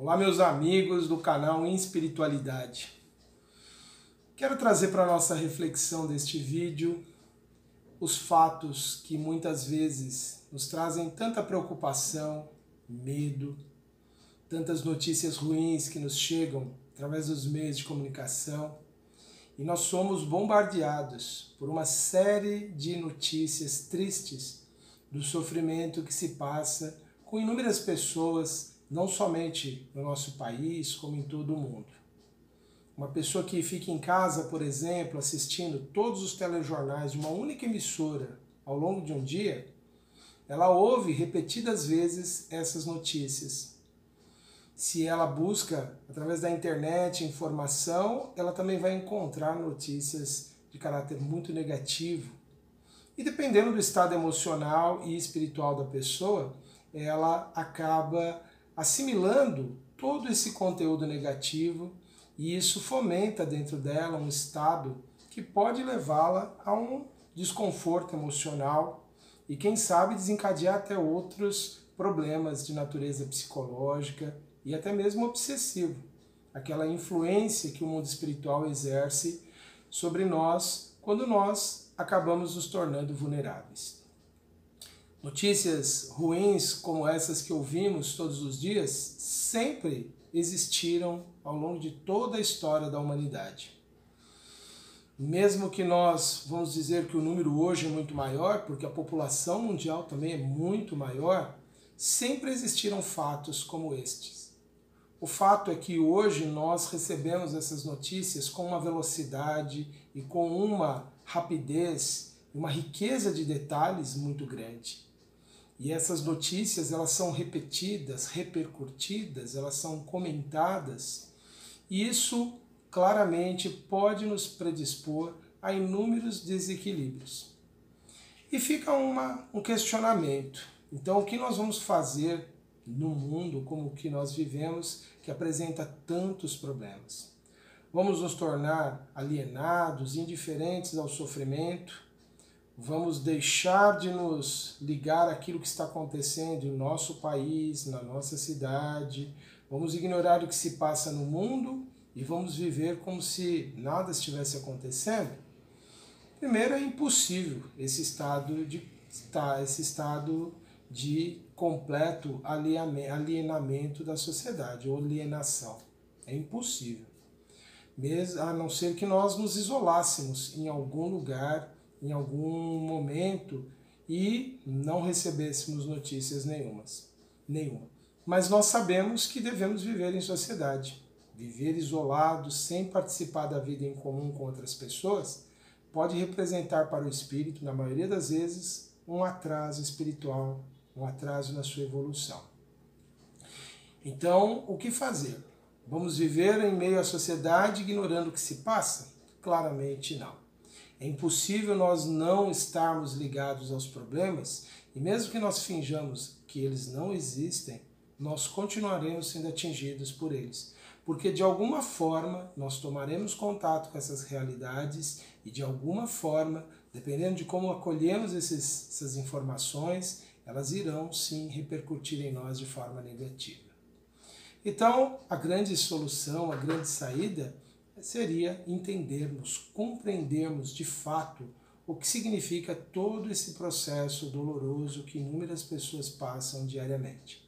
Olá, meus amigos do canal Inspiritualidade. Quero trazer para a nossa reflexão deste vídeo os fatos que muitas vezes nos trazem tanta preocupação, medo, tantas notícias ruins que nos chegam através dos meios de comunicação, e nós somos bombardeados por uma série de notícias tristes do sofrimento que se passa com inúmeras pessoas, não somente no nosso país, como em todo o mundo. Uma pessoa que fica em casa, por exemplo, assistindo todos os telejornais de uma única emissora ao longo de um dia, ela ouve repetidas vezes essas notícias. Se ela busca, através da internet, informação, ela também vai encontrar notícias de caráter muito negativo. E dependendo do estado emocional e espiritual da pessoa, ela acaba assimilando todo esse conteúdo negativo e isso fomenta dentro dela um estado que pode levá-la a um desconforto emocional e, quem sabe, desencadear até outros problemas de natureza psicológica e até mesmo obsessivo, aquela influência que o mundo espiritual exerce sobre nós quando nós acabamos nos tornando vulneráveis. Notícias ruins como essas que ouvimos todos os dias sempre existiram ao longo de toda a história da humanidade. Mesmo que nós vamos dizer que o número hoje é muito maior, porque a população mundial também é muito maior, sempre existiram fatos como estes. O fato é que hoje nós recebemos essas notícias com uma velocidade e com uma rapidez, uma riqueza de detalhes muito grande. E essas notícias, elas são repetidas, repercutidas, elas são comentadas, e isso claramente pode nos predispor a inúmeros desequilíbrios. E fica um questionamento. Então, o que nós vamos fazer no mundo como o que nós vivemos, que apresenta tantos problemas? Vamos nos tornar alienados, indiferentes ao sofrimento? Vamos deixar de nos ligar àquilo que está acontecendo em nosso país, na nossa cidade? Vamos ignorar o que se passa no mundo e vamos viver como se nada estivesse acontecendo? Primeiro, é impossível esse estado de completo alienamento da sociedade, ou alienação. É impossível. Mesmo, a não ser que nós nos isolássemos em algum lugar, em algum momento, e não recebêssemos notícias nenhuma. Mas nós sabemos que devemos viver em sociedade. Viver isolado, sem participar da vida em comum com outras pessoas, pode representar para o espírito, na maioria das vezes, um atraso espiritual, um atraso na sua evolução. Então, o que fazer? Vamos viver em meio à sociedade ignorando o que se passa? Claramente não. É impossível nós não estarmos ligados aos problemas, e mesmo que nós finjamos que eles não existem, nós continuaremos sendo atingidos por eles. Porque de alguma forma nós tomaremos contato com essas realidades e de alguma forma, dependendo de como acolhemos essas informações, elas irão sim repercutir em nós de forma negativa. Então, a grande solução, a grande saída seria entendermos, compreendermos de fato o que significa todo esse processo doloroso que inúmeras pessoas passam diariamente.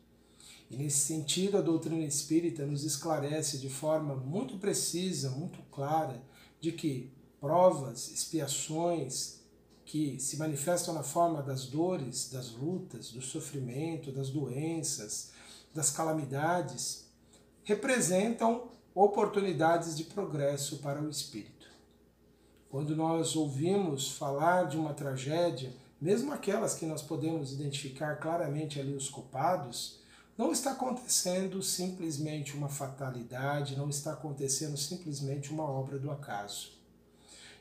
E nesse sentido, a doutrina espírita nos esclarece de forma muito precisa, muito clara, de que provas, expiações que se manifestam na forma das dores, das lutas, do sofrimento, das doenças, das calamidades, representam oportunidades de progresso para o espírito. Quando nós ouvimos falar de uma tragédia, mesmo aquelas que nós podemos identificar claramente ali os culpados, não está acontecendo simplesmente uma fatalidade, não está acontecendo simplesmente uma obra do acaso.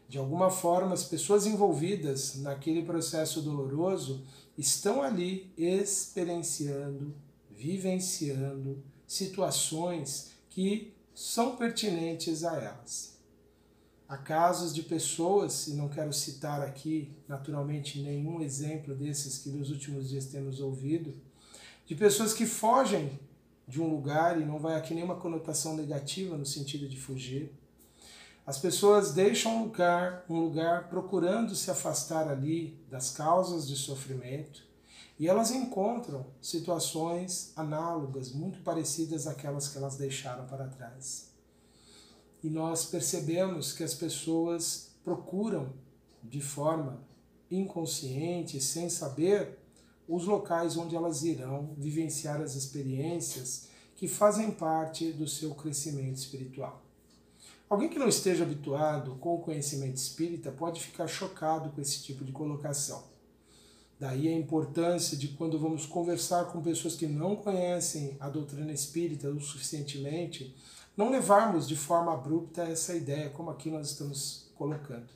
De alguma forma, as pessoas envolvidas naquele processo doloroso estão ali experienciando, vivenciando situações que são pertinentes a elas. Há casos de pessoas, e não quero citar aqui naturalmente nenhum exemplo desses que nos últimos dias temos ouvido, de pessoas que fogem de um lugar, e não vai aqui nenhuma conotação negativa no sentido de fugir. As pessoas deixam um lugar procurando se afastar ali das causas de sofrimento, e elas encontram situações análogas, muito parecidas àquelas que elas deixaram para trás. E nós percebemos que as pessoas procuram, de forma inconsciente, sem saber, os locais onde elas irão vivenciar as experiências que fazem parte do seu crescimento espiritual. Alguém que não esteja habituado com o conhecimento espírita pode ficar chocado com esse tipo de colocação. Daí a importância de, quando vamos conversar com pessoas que não conhecem a doutrina espírita o suficientemente, não levarmos de forma abrupta essa ideia, como aqui nós estamos colocando.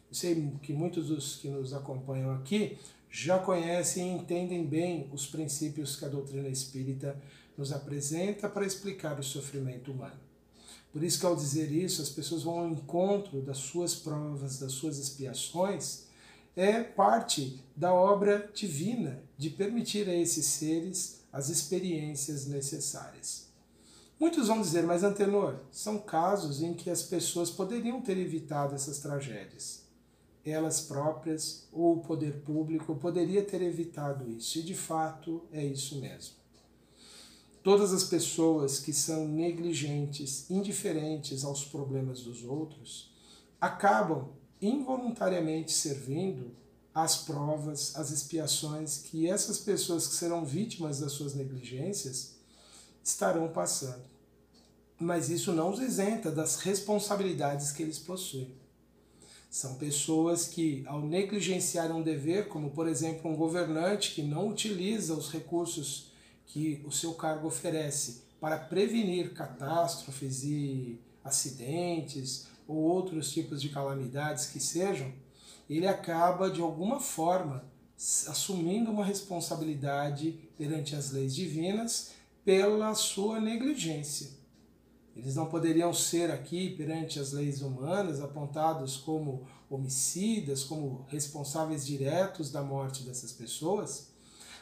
Eu sei que muitos dos que nos acompanham aqui já conhecem e entendem bem os princípios que a doutrina espírita nos apresenta para explicar o sofrimento humano. Por isso que, ao dizer isso, as pessoas vão ao encontro das suas provas, das suas expiações. É parte da obra divina de permitir a esses seres as experiências necessárias. Muitos vão dizer, mas Antenor, são casos em que as pessoas poderiam ter evitado essas tragédias. Elas próprias ou o poder público poderia ter evitado isso. E de fato é isso mesmo. Todas as pessoas que são negligentes, indiferentes aos problemas dos outros, acabam involuntariamente servindo às provas, às expiações que essas pessoas que serão vítimas das suas negligências estarão passando. Mas isso não os isenta das responsabilidades que eles possuem. São pessoas que, ao negligenciar um dever, como por exemplo um governante que não utiliza os recursos que o seu cargo oferece para prevenir catástrofes e acidentes ou outros tipos de calamidades que sejam, ele acaba de alguma forma assumindo uma responsabilidade perante as leis divinas pela sua negligência. Eles não poderiam ser aqui, perante as leis humanas, apontados como homicidas, como responsáveis diretos da morte dessas pessoas,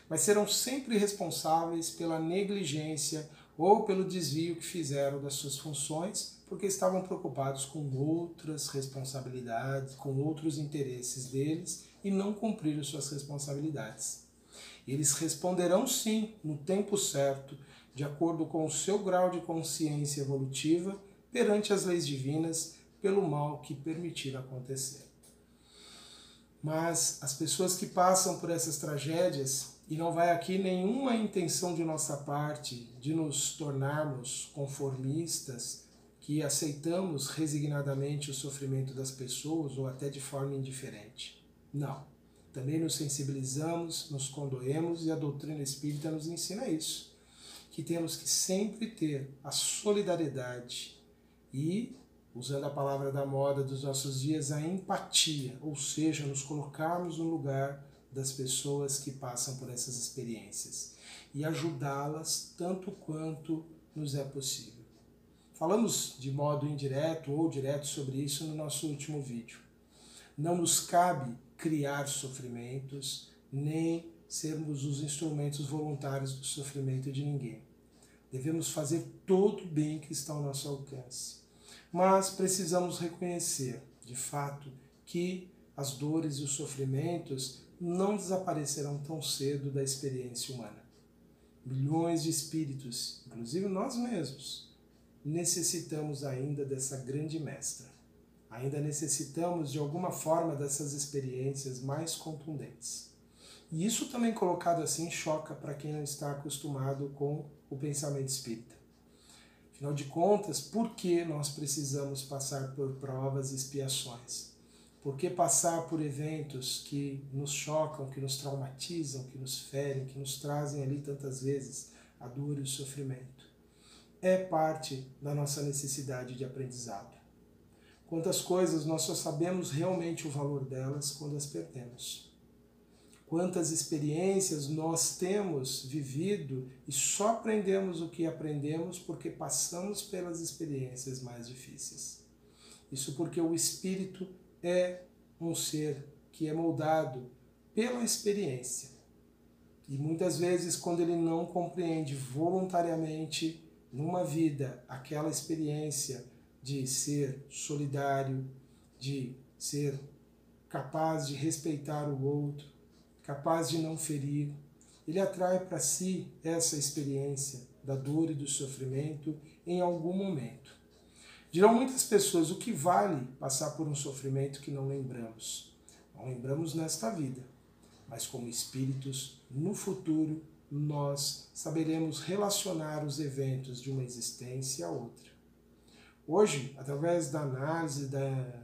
mas serão sempre responsáveis pela negligência ou pelo desvio que fizeram das suas funções, porque estavam preocupados com outras responsabilidades, com outros interesses deles e não cumpriram suas responsabilidades. Eles responderão sim, no tempo certo, de acordo com o seu grau de consciência evolutiva, perante as leis divinas, pelo mal que permitiram acontecer. Mas as pessoas que passam por essas tragédias, e não vai aqui nenhuma intenção de nossa parte de nos tornarmos conformistas, que aceitamos resignadamente o sofrimento das pessoas ou até de forma indiferente. Não. Também nos sensibilizamos, nos condoemos, e a doutrina espírita nos ensina isso, que temos que sempre ter a solidariedade e, usando a palavra da moda dos nossos dias, a empatia, ou seja, nos colocarmos no lugar das pessoas que passam por essas experiências e ajudá-las tanto quanto nos é possível. Falamos de modo indireto ou direto sobre isso no nosso último vídeo. Não nos cabe criar sofrimentos, nem sermos os instrumentos voluntários do sofrimento de ninguém. Devemos fazer todo o bem que está ao nosso alcance. Mas precisamos reconhecer, de fato, que as dores e os sofrimentos não desaparecerão tão cedo da experiência humana. Milhões de espíritos, inclusive nós mesmos, necessitamos ainda dessa grande mestra. Ainda necessitamos de alguma forma dessas experiências mais contundentes. E isso também colocado assim choca para quem não está acostumado com o pensamento espírita. Afinal de contas, por que nós precisamos passar por provas e expiações? Por que passar por eventos que nos chocam, que nos traumatizam, que nos ferem, que nos trazem ali tantas vezes a dor e o sofrimento? É parte da nossa necessidade de aprendizado. Quantas coisas nós só sabemos realmente o valor delas quando as perdemos. Quantas experiências nós temos vivido e só aprendemos o que aprendemos porque passamos pelas experiências mais difíceis. Isso porque o espírito é um ser que é moldado pela experiência. E muitas vezes, quando ele não compreende voluntariamente numa vida aquela experiência de ser solidário, de ser capaz de respeitar o outro, capaz de não ferir, ele atrai para si essa experiência da dor e do sofrimento em algum momento. Dirão muitas pessoas: o que vale passar por um sofrimento que não lembramos? Não lembramos nesta vida, mas como espíritos, no futuro, nós saberemos relacionar os eventos de uma existência a outra. Hoje, através da análise, da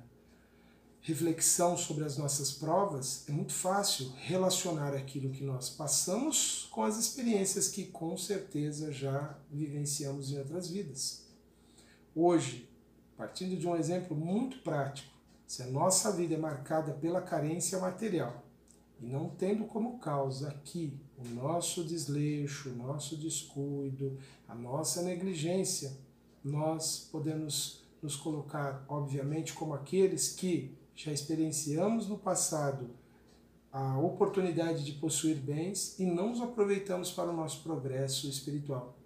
reflexão sobre as nossas provas, é muito fácil relacionar aquilo que nós passamos com as experiências que com certeza já vivenciamos em outras vidas. Hoje, partindo de um exemplo muito prático, se a nossa vida é marcada pela carência material e não tendo como causa aqui o nosso desleixo, o nosso descuido, a nossa negligência, nós podemos nos colocar, obviamente, como aqueles que já experienciamos no passado a oportunidade de possuir bens e não os aproveitamos para o nosso progresso espiritual.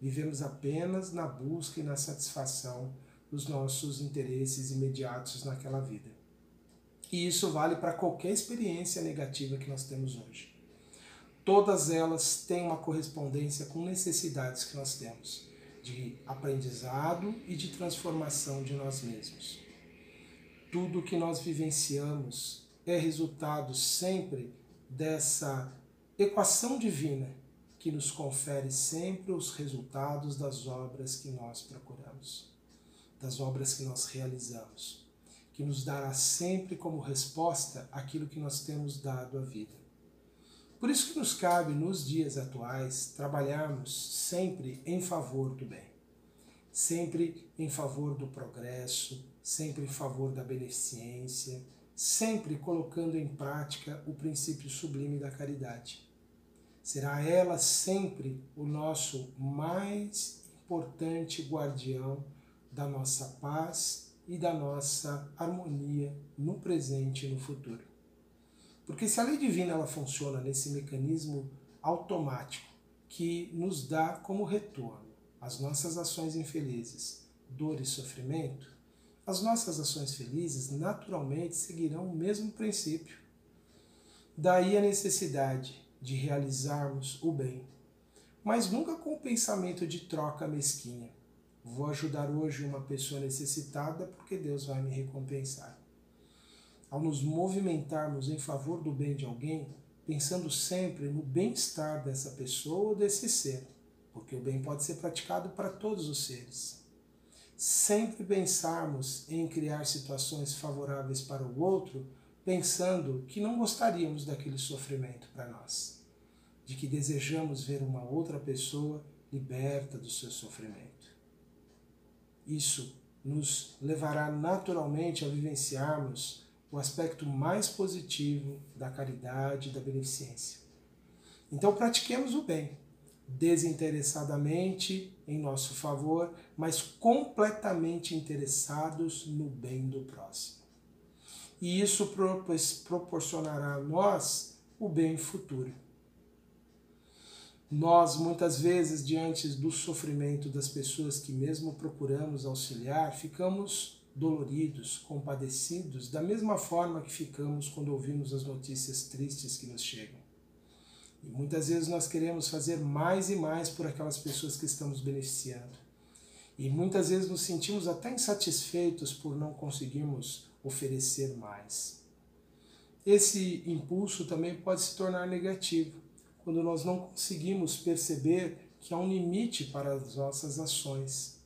Vivemos apenas na busca e na satisfação dos nossos interesses imediatos naquela vida. E isso vale para qualquer experiência negativa que nós temos hoje. Todas elas têm uma correspondência com necessidades que nós temos, de aprendizado e de transformação de nós mesmos. Tudo que nós vivenciamos é resultado sempre dessa equação divina que nos confere sempre os resultados das obras que nós procuramos, das obras que nós realizamos, que nos dará sempre como resposta aquilo que nós temos dado à vida. Por isso que nos cabe, nos dias atuais, trabalharmos sempre em favor do bem, sempre em favor do progresso, sempre em favor da beneficência, sempre colocando em prática o princípio sublime da caridade. Será ela sempre o nosso mais importante guardião da nossa paz e da nossa harmonia no presente e no futuro. Porque se a lei divina ela funciona nesse mecanismo automático que nos dá como retorno as nossas ações infelizes, dor e sofrimento, as nossas ações felizes naturalmente seguirão o mesmo princípio. Daí a necessidade de realizarmos o bem, mas nunca com o pensamento de troca mesquinha. Vou ajudar hoje uma pessoa necessitada porque Deus vai me recompensar. Ao nos movimentarmos em favor do bem de alguém, pensando sempre no bem-estar dessa pessoa ou desse ser, porque o bem pode ser praticado para todos os seres. Sempre pensarmos em criar situações favoráveis para o outro, pensando que não gostaríamos daquele sofrimento para nós, de que desejamos ver uma outra pessoa liberta do seu sofrimento. Isso nos levará naturalmente a vivenciarmos o aspecto mais positivo da caridade e da beneficência. Então pratiquemos o bem, desinteressadamente em nosso favor, mas completamente interessados no bem do próximo. E isso proporcionará a nós o bem futuro. Nós, muitas vezes, diante do sofrimento das pessoas que mesmo procuramos auxiliar, ficamos doloridos, compadecidos, da mesma forma que ficamos quando ouvimos as notícias tristes que nos chegam. E muitas vezes nós queremos fazer mais e mais por aquelas pessoas que estamos beneficiando. E muitas vezes nos sentimos até insatisfeitos por não conseguirmos oferecer mais. Esse impulso também pode se tornar negativo, quando nós não conseguimos perceber que há um limite para as nossas ações,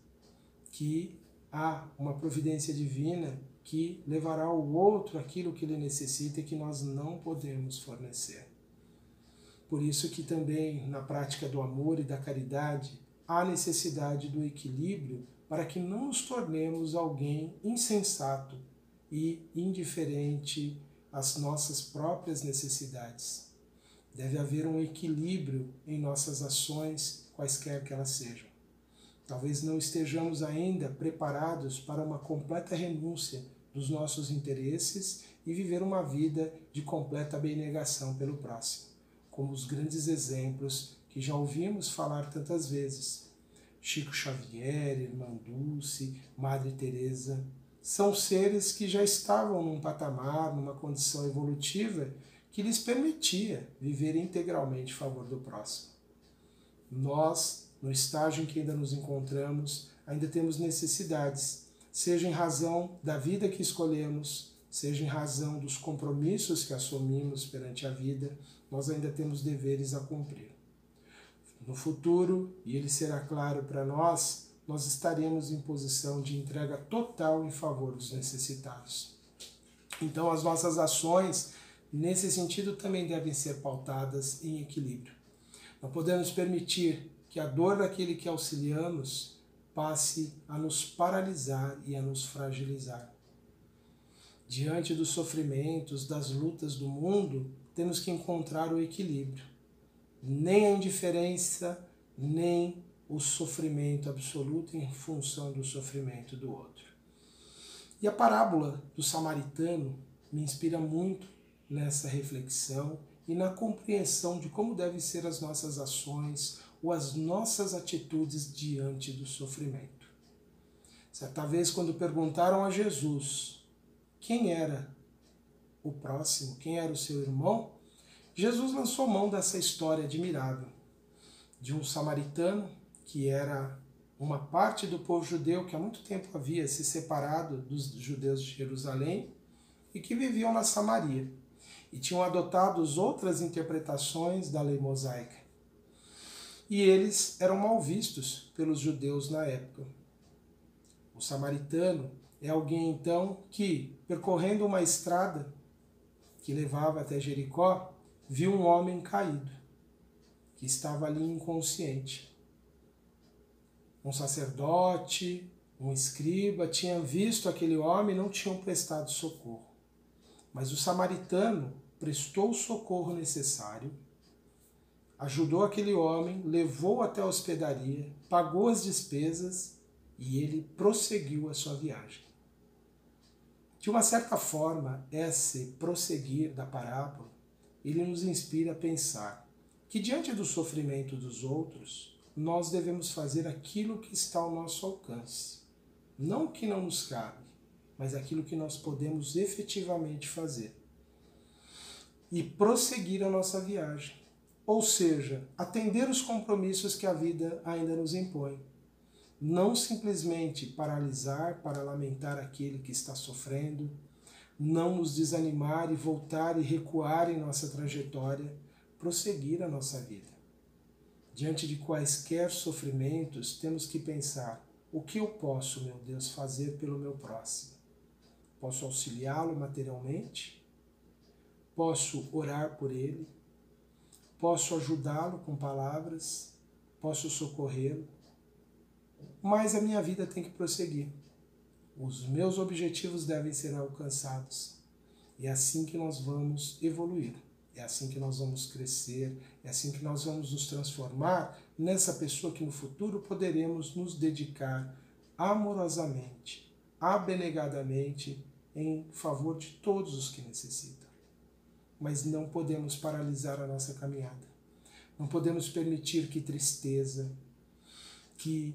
que há uma providência divina que levará ao outro aquilo que ele necessita e que nós não podemos fornecer. Por isso que também na prática do amor e da caridade há necessidade do equilíbrio para que não nos tornemos alguém insensato e indiferente às nossas próprias necessidades. Deve haver um equilíbrio em nossas ações, quaisquer que elas sejam. Talvez não estejamos ainda preparados para uma completa renúncia dos nossos interesses e viver uma vida de completa abnegação pelo próximo. como os grandes exemplos que já ouvimos falar tantas vezes. Chico Xavier, Irmã Dulce, Madre Teresa, são seres que já estavam num patamar, numa condição evolutiva que lhes permitia viver integralmente em favor do próximo. Nós, no estágio em que ainda nos encontramos, ainda temos necessidades, seja em razão da vida que escolhemos, seja em razão dos compromissos que assumimos perante a vida, nós ainda temos deveres a cumprir. No futuro, e ele será claro para nós, nós estaremos em posição de entrega total em favor dos necessitados. Então, as nossas ações, nesse sentido, também devem ser pautadas em equilíbrio. Não podemos permitir que a dor daquele que auxiliamos passe a nos paralisar e a nos fragilizar. Diante dos sofrimentos, das lutas do mundo, temos que encontrar o equilíbrio. Nem a indiferença, nem o sofrimento absoluto em função do sofrimento do outro. E a parábola do samaritano me inspira muito nessa reflexão e na compreensão de como devem ser as nossas ações ou as nossas atitudes diante do sofrimento. Certa vez, quando perguntaram a Jesus quem era o próximo, quem era o seu irmão, Jesus lançou mão dessa história admirável de um samaritano que era uma parte do povo judeu que há muito tempo havia se separado dos judeus de Jerusalém e que viviam na Samaria e tinham adotado outras interpretações da lei mosaica. E eles eram mal vistos pelos judeus na época. O samaritano é alguém, então, que, percorrendo uma estrada que levava até Jericó, viu um homem caído, que estava ali inconsciente. Um sacerdote, um escriba, tinham visto aquele homem e não tinham prestado socorro. Mas o samaritano prestou o socorro necessário, ajudou aquele homem, levou até a hospedaria, pagou as despesas e ele prosseguiu a sua viagem. De uma certa forma, esse prosseguir da parábola, ele nos inspira a pensar que diante do sofrimento dos outros, nós devemos fazer aquilo que está ao nosso alcance. Não o que não nos cabe, mas aquilo que nós podemos efetivamente fazer. E prosseguir a nossa viagem. Ou seja, atender os compromissos que a vida ainda nos impõe. Não simplesmente paralisar para lamentar aquele que está sofrendo, não nos desanimar e voltar e recuar em nossa trajetória, prosseguir a nossa vida. Diante de quaisquer sofrimentos, temos que pensar: o que eu posso, meu Deus, fazer pelo meu próximo? Posso auxiliá-lo materialmente? Posso orar por ele? Posso ajudá-lo com palavras? Posso socorrê-lo? Mas a minha vida tem que prosseguir. Os meus objetivos devem ser alcançados. É assim que nós vamos evoluir. É assim que nós vamos crescer. É assim que nós vamos nos transformar nessa pessoa que no futuro poderemos nos dedicar amorosamente, abnegadamente, em favor de todos os que necessitam. Mas não podemos paralisar a nossa caminhada. Não podemos permitir que tristeza, que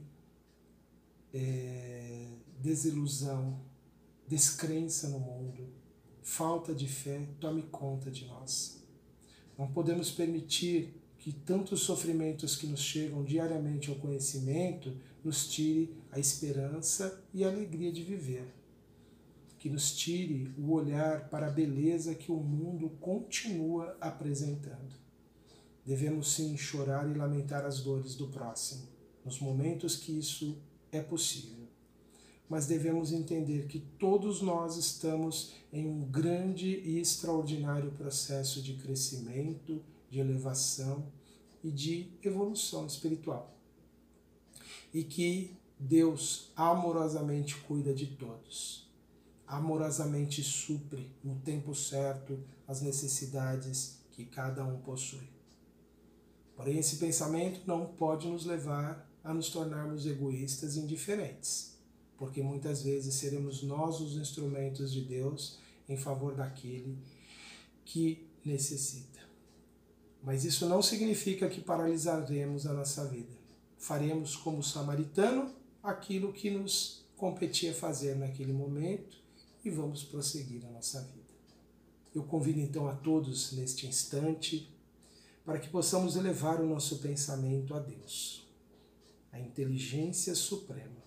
desilusão, descrença no mundo, falta de fé tome conta de nós. Não podemos permitir que tantos sofrimentos que nos chegam diariamente ao conhecimento nos tire a esperança e a alegria de viver. Que nos tire o olhar para a beleza que o mundo continua apresentando. Devemos sim chorar e lamentar as dores do próximo, nos momentos que isso é possível. Mas devemos entender que todos nós estamos em um grande e extraordinário processo de crescimento, de elevação e de evolução espiritual. E que Deus amorosamente cuida de todos. Amorosamente supre no tempo certo as necessidades que cada um possui. Porém, esse pensamento não pode nos levar a nos tornarmos egoístas e indiferentes, porque muitas vezes seremos nós os instrumentos de Deus em favor daquele que necessita. Mas isso não significa que paralisaremos a nossa vida. Faremos como o samaritano aquilo que nos competia fazer naquele momento e vamos prosseguir a nossa vida. Eu convido então a todos neste instante para que possamos elevar o nosso pensamento a Deus, a inteligência suprema,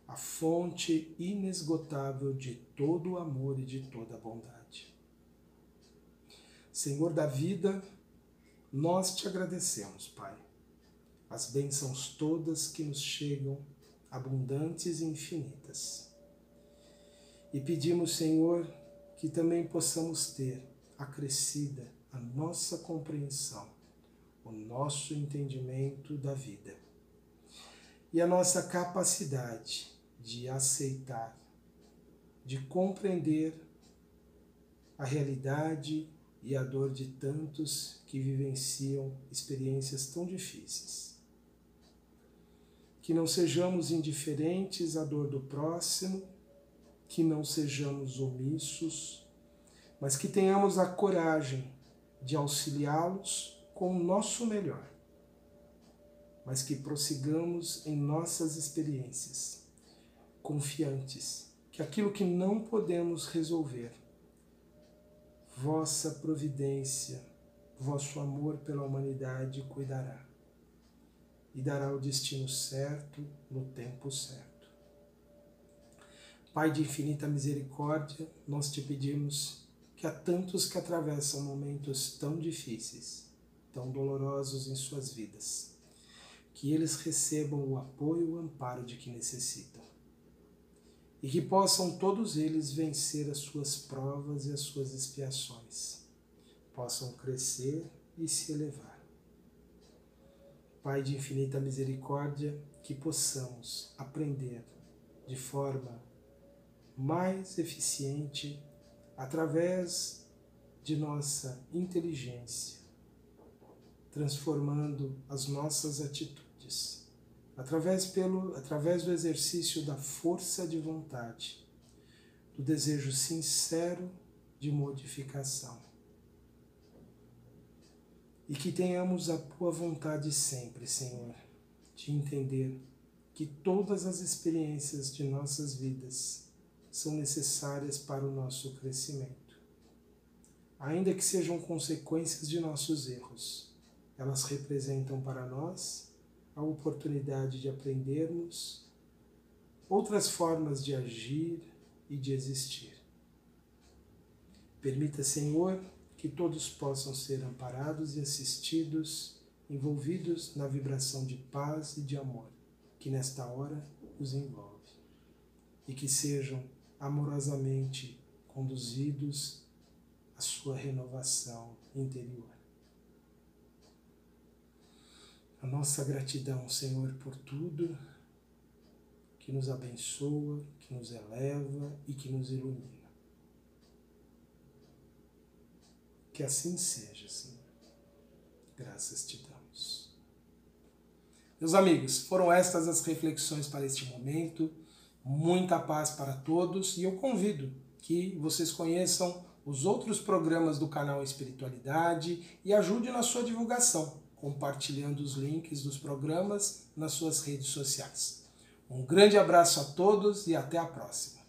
a fonte inesgotável de todo o amor e de toda a bondade. Senhor da vida, nós te agradecemos, Pai, as bênçãos todas que nos chegam, abundantes e infinitas. E pedimos, Senhor, que também possamos ter acrescida a nossa compreensão, o nosso entendimento da vida e a nossa capacidade de aceitar, de compreender a realidade e a dor de tantos que vivenciam experiências tão difíceis. Que não sejamos indiferentes à dor do próximo, que não sejamos omissos, mas que tenhamos a coragem de auxiliá-los com o nosso melhor, mas que prossigamos em nossas experiências, confiantes que aquilo que não podemos resolver, vossa providência, vosso amor pela humanidade cuidará e dará o destino certo no tempo certo. Pai de infinita misericórdia, nós te pedimos que há tantos que atravessam momentos tão difíceis, tão dolorosos em suas vidas, que eles recebam o apoio e o amparo de que necessitam. E que possam todos eles vencer as suas provas e as suas expiações, possam crescer e se elevar. Pai de infinita misericórdia, que possamos aprender de forma mais eficiente através de nossa inteligência, transformando as nossas atitudes, através do exercício da força de vontade, do desejo sincero de modificação. E que tenhamos a tua vontade sempre, Senhor, de entender que todas as experiências de nossas vidas são necessárias para o nosso crescimento. Ainda que sejam consequências de nossos erros, elas representam para nós a oportunidade de aprendermos outras formas de agir e de existir. Permita, Senhor, que todos possam ser amparados e assistidos, envolvidos na vibração de paz e de amor que nesta hora os envolve, e que sejam amorosamente conduzidos à sua renovação interior. A nossa gratidão, Senhor, por tudo que nos abençoa, que nos eleva e que nos ilumina. Que assim seja, Senhor. Graças te damos. Meus amigos, foram estas as reflexões para este momento. Muita paz para todos e eu convido que vocês conheçam os outros programas do canal Espiritualidade e ajude na sua divulgação, compartilhando os links dos programas nas suas redes sociais. Um grande abraço a todos e até a próxima.